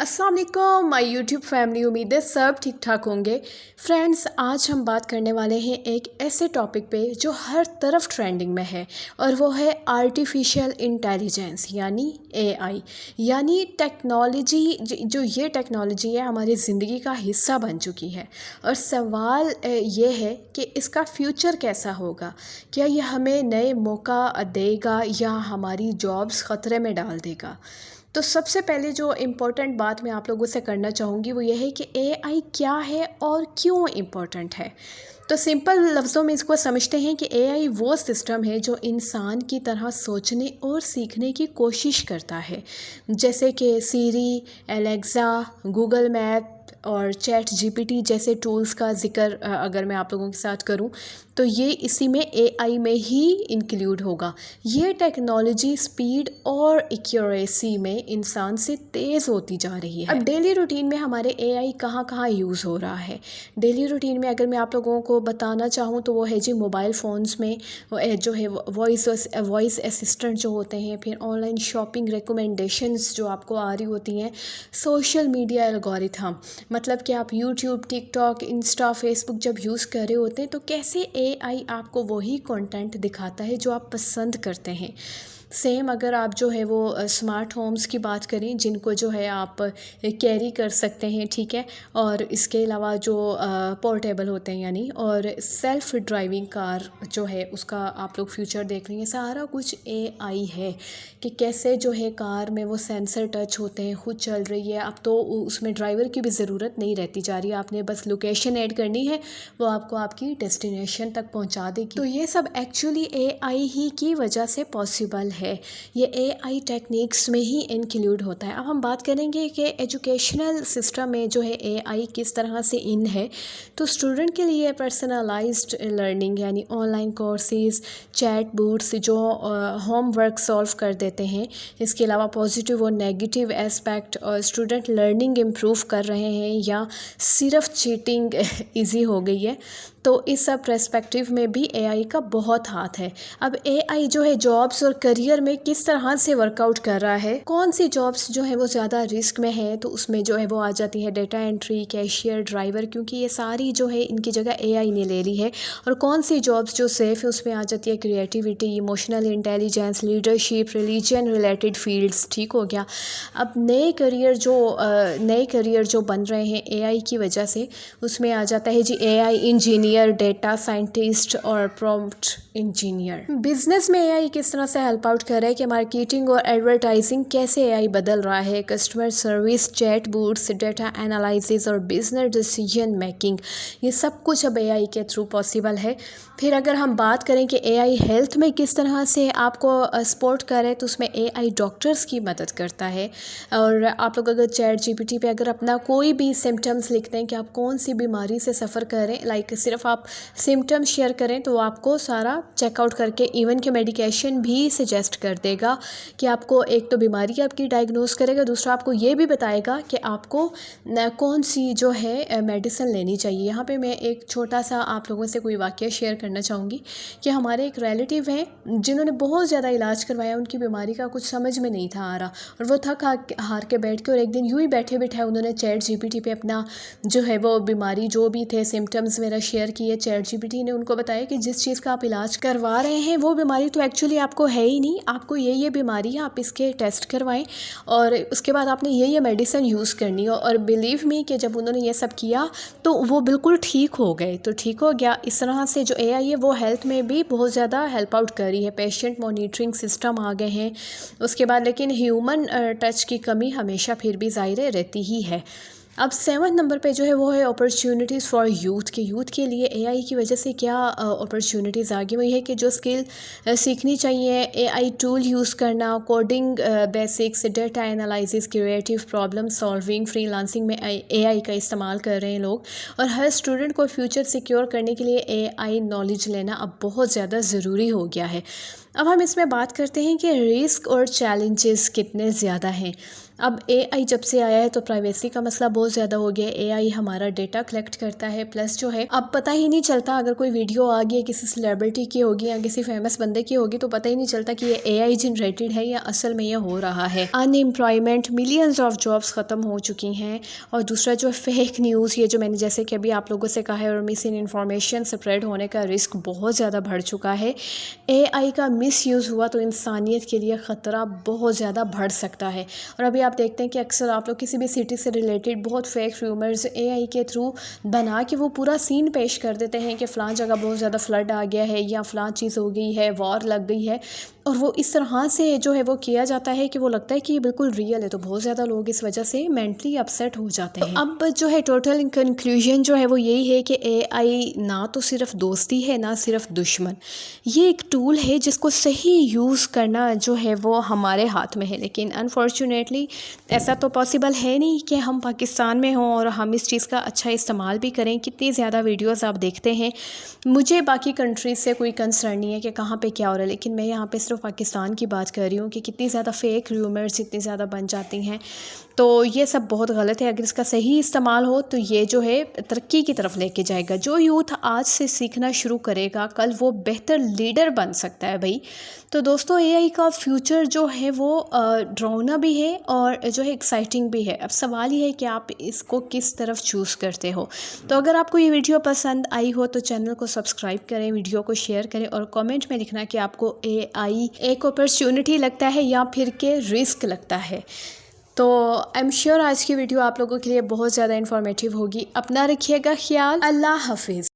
अस्सलाम वालेकुम my YouTube family. उम्मीद है सब ठीक ठाक होंगे। फ्रेंड्स, आज हम बात करने वाले हैं एक ऐसे टॉपिक पे जो हर तरफ ट्रेंडिंग में है, और वो है आर्टिफिशियल इंटेलिजेंस यानी एआई, यानी टेक्नोलॉजी। जो ये टेक्नोलॉजी है हमारी ज़िंदगी का हिस्सा बन चुकी है। और सवाल ये है कि इसका फ्यूचर कैसा होगा। क्या ये हमें नए मौका देगा या हमारी जॉब्स ख़तरे में डाल देगा। तो सबसे पहले जो इम्पोर्टेंट बात मैं आप लोगों से करना चाहूँगी वो ये है कि एआई क्या है और क्यों इम्पोर्टेंट है। तो सिंपल लफ्ज़ों में इसको समझते हैं कि एआई वो सिस्टम है जो इंसान की तरह सोचने और सीखने की कोशिश करता है, जैसे कि सीरी, एलेक्सा, गूगल मैप और चैट जीपीटी जैसे टूल्स का ज़िक्र अगर मैं आप लोगों के साथ करूं तो ये इसी में एआई में ही इंक्लूड होगा। ये टेक्नोलॉजी स्पीड और एक्यूरेसी में इंसान से तेज़ होती जा रही है। अब डेली रूटीन में हमारे एआई कहाँ कहाँ यूज़ हो रहा है। डेली रूटीन में अगर मैं आप लोगों को बताना चाहूँ तो वो है जी मोबाइल फ़ोन्स में जो है वॉइस असिस्टेंट जो होते हैं, फिर ऑनलाइन शॉपिंग रिकमेंडेशंस जो आपको आ रही होती हैं, सोशल मीडिया एल्गोरिथम, मतलब कि आप यूट्यूब, टिकटॉक, इंस्टा, फेसबुक जब यूज़ कर रहे होते हैं तो कैसे एआई आपको वही कंटेंट दिखाता है जो आप पसंद करते हैं। सेम अगर आप जो है वो स्मार्ट होम्स की बात करें जिनको जो है आप कैरी कर सकते हैं, ठीक है, और इसके अलावा जो पोर्टेबल होते हैं यानी, और सेल्फ़ ड्राइविंग कार जो है उसका आप लोग फ्यूचर देख रहे हैं, सारा कुछ एआई है कि कैसे जो है कार में वो सेंसर टच होते हैं, खुद चल रही है। अब तो उसमें ड्राइवर की भी ज़रूरत नहीं रहती जा रही है, आपने बस लोकेशन ऐड करनी है, वो आपको आपकी डेस्टिनेशन तक पहुंचा देगी। तो ये सब एक्चुअली एआई ही की वजह से पॉसिबल है। ये एआई टेक्निक्स में ही इंक्लूड होता है। अब हम बात करेंगे कि एजुकेशनल सिस्टम में जो है एआई किस तरह से इन है। तो स्टूडेंट के लिए पर्सनलाइज्ड लर्निंग यानी ऑनलाइन कोर्सेज, चैट बोट्स जो होमवर्क सॉल्व कर देते हैं। इसके अलावा पॉजिटिव और नेगेटिव एस्पेक्ट, और स्टूडेंट लर्निंग इम्प्रूव कर रहे हैं या सिर्फ चीटिंग ईजी हो गई है। तो इस सब पर्सपेक्टिव में भी एआई का बहुत हाथ है। अब एआई जो है जॉब्स और करियर में किस तरह से वर्कआउट कर रहा है, कौन सी जॉब्स जो है वो ज़्यादा रिस्क में है, तो उसमें जो है वो आ जाती है डेटा एंट्री, कैशियर, ड्राइवर, क्योंकि ये सारी जो है इनकी जगह एआई ने ले ली है। और कौन सी जॉब्स जो सेफ़ है उसमें आ जाती है creativity, emotional intelligence, leadership, religion related fields, ठीक हो गया। अब नए करियर जो बन रहे हैं एआई की वजह से, उसमें आ जाता है जी एआई इंजीनियर, डेटा साइंटिस्ट और प्रॉम्प्ट इंजीनियर। बिजनेस में एआई किस तरह से हेल्प आउट कर रहा है कि मार्केटिंग और एडवर्टाइजिंग कैसे एआई बदल रहा है, customer service, chat boats, data analysis और बिजनेस डिसीजन मेकिंग, ये सब कुछ अब एआई के थ्रू पॉसिबल है। फिर अगर हम बात करें कि एआई हेल्थ में किस तरह से आपको सपोर्ट करे, तो उसमें एआई डॉक्टर्स की मदद करता है। और आप लोग अगर चैट जीपीटी पे अगर अपना कोई भी सिम्टम्स लिखते हैं कि आप कौन सी बीमारी से सफ़र करें, लाइक सिर्फ आप सिम्टम्स शेयर करें तो आपको सारा चेकआउट करके इवन के मेडिकेशन भी सजेस्ट कर देगा कि आपको एक तो बीमारी आपकी डायग्नोस करेगा, दूसरा आपको ये भी बताएगा कि आपको कौन सी जो है मेडिसिन लेनी चाहिए। यहाँ पे मैं एक छोटा सा आप लोगों से कोई वाक़या शेयर करना चाहूँगी कि हमारे एक रिलेटिव हैं जिन्होंने बहुत ज़्यादा इलाज करवाया, उनकी बीमारी का कुछ समझ में नहीं था आ रहा, और वो थक हार के बैठ के, और एक दिन यूँ ही बैठे बैठे उन्होंने चैट जीपीटी पे अपना जो है वो बीमारी जो भी थे सिम्टम्स मेरा शेयर किए। चैट जीपीटी ने उनको बताया कि जिस चीज़ का आप इलाज करवा रहे हैं वो बीमारी तो एक्चुअली आपको है ही नहीं, आपको ये बीमारी है, आप इसके टेस्ट करवाएं और उसके बाद आपने ये मेडिसिन यूज़ करनी हो। और बिलीव मी कि जब उन्होंने ये सब किया तो वो बिल्कुल ठीक हो गए। तो ठीक हो गया। इस तरह से जो एआई है वो हेल्थ में भी बहुत ज़्यादा हेल्प आउट कर रही है। पेशेंट मॉनिटरिंग सिस्टम आ गए हैं उसके बाद, लेकिन ह्यूमन टच की कमी हमेशा फिर भी ज़ाहिर रहती ही है। अब 7 नंबर पे जो है वो है अपॉर्चुनिटीज़ फॉर यूथ के लिए एआई की वजह से क्या अपॉर्चुनिटीज़ आ गई। वो ये है कि जो स्किल सीखनी चाहिए, एआई टूल यूज़ करना, coding basics, data analysis, creative problem solving, freelancing में एआई का इस्तेमाल कर रहे हैं लोग। और हर स्टूडेंट को फ्यूचर सिक्योर करने के लिए एआई नॉलेज लेना अब बहुत ज़्यादा ज़रूरी हो गया है। अब हम इसमें बात करते हैं कि रिस्क और चैलेंजेस कितने ज़्यादा हैं। अब एआई जब से आया है तो प्राइवेसी का मसला बहुत ज़्यादा हो गया है। एआई हमारा डेटा कलेक्ट करता है, प्लस जो है अब पता ही नहीं चलता, अगर कोई वीडियो आ गई किसी सेलिब्रिटी की होगी या किसी फेमस बंदे की होगी तो पता ही नहीं चलता कि ये एआई जनरेटेड है या असल में ये हो रहा है। अनएम्प्लॉयमेंट, मिलियंस ऑफ जॉब्स ख़त्म हो चुकी हैं। और दूसरा जो फेक न्यूज़, ये जो मैंने जैसे कि अभी आप लोगों से कहा है, और मिस इन्फॉर्मेशन स्प्रेड होने का रिस्क बहुत ज़्यादा बढ़ चुका है। एआई का मिसयूज़ हुआ तो इंसानियत के लिए ख़तरा बहुत ज़्यादा बढ़ सकता है। और अभी आप देखते हैं कि अक्सर आप लोग किसी भी सिटी से रिलेटेड बहुत फेक रूमर्स एआई के थ्रू बना के वो पूरा सीन पेश कर देते हैं कि फ़लाँ जगह बहुत ज़्यादा फ्लड आ गया है या फ़लाँ चीज़ हो गई है, वॉर लग गई है, और वो इस तरह से जो है वो किया जाता है कि वो लगता है कि ये बिल्कुल रियल है। तो बहुत ज़्यादा लोग इस वजह से मेंटली अपसेट हो जाते हैं। अब जो है टोटल कंक्लूजन जो है वो यही है कि एआई ना तो सिर्फ दोस्ती है ना सिर्फ दुश्मन, ये एक टूल है जिसको सही यूज़ करना जो है वो हमारे हाथ में है। लेकिन अनफॉर्चुनेटली ऐसा तो पॉसिबल है नहीं कि हम पाकिस्तान में हों और हम इस चीज़ का अच्छा इस्तेमाल भी करें। कितनी ज़्यादा वीडियोस आप देखते हैं, मुझे बाकी कंट्रीज़ से कोई कंसर्न नहीं है कि कहाँ पे क्या हो रहा है, लेकिन मैं यहाँ पे सिर्फ पाकिस्तान की बात कर रही हूँ कि कितनी ज़्यादा फेक रूमर्स इतनी ज़्यादा बन जाती हैं। तो ये सब बहुत गलत है। अगर इसका सही इस्तेमाल हो तो ये जो है तरक्की की तरफ लेके जाएगा। जो यूथ आज से सीखना शुरू करेगा कल वो बेहतर लीडर बन सकता है भाई। तो दोस्तों एआई का फ्यूचर जो है वो डरावना भी है और जो है एक्साइटिंग भी है। अब सवाल ये है कि आप इसको किस तरफ चूज़ करते हो। तो अगर आपको ये वीडियो पसंद आई हो तो चैनल को सब्सक्राइब करें, वीडियो को शेयर करें और कमेंट में लिखना कि आपको एआई एक अपॉर्चुनिटी लगता है या फिर के रिस्क लगता है। तो आई एम श्योर आज की वीडियो आप लोगों के लिए बहुत ज़्यादा इन्फॉर्मेटिव होगी। अपना रखिएगा ख्याल। अल्लाह हाफिज़।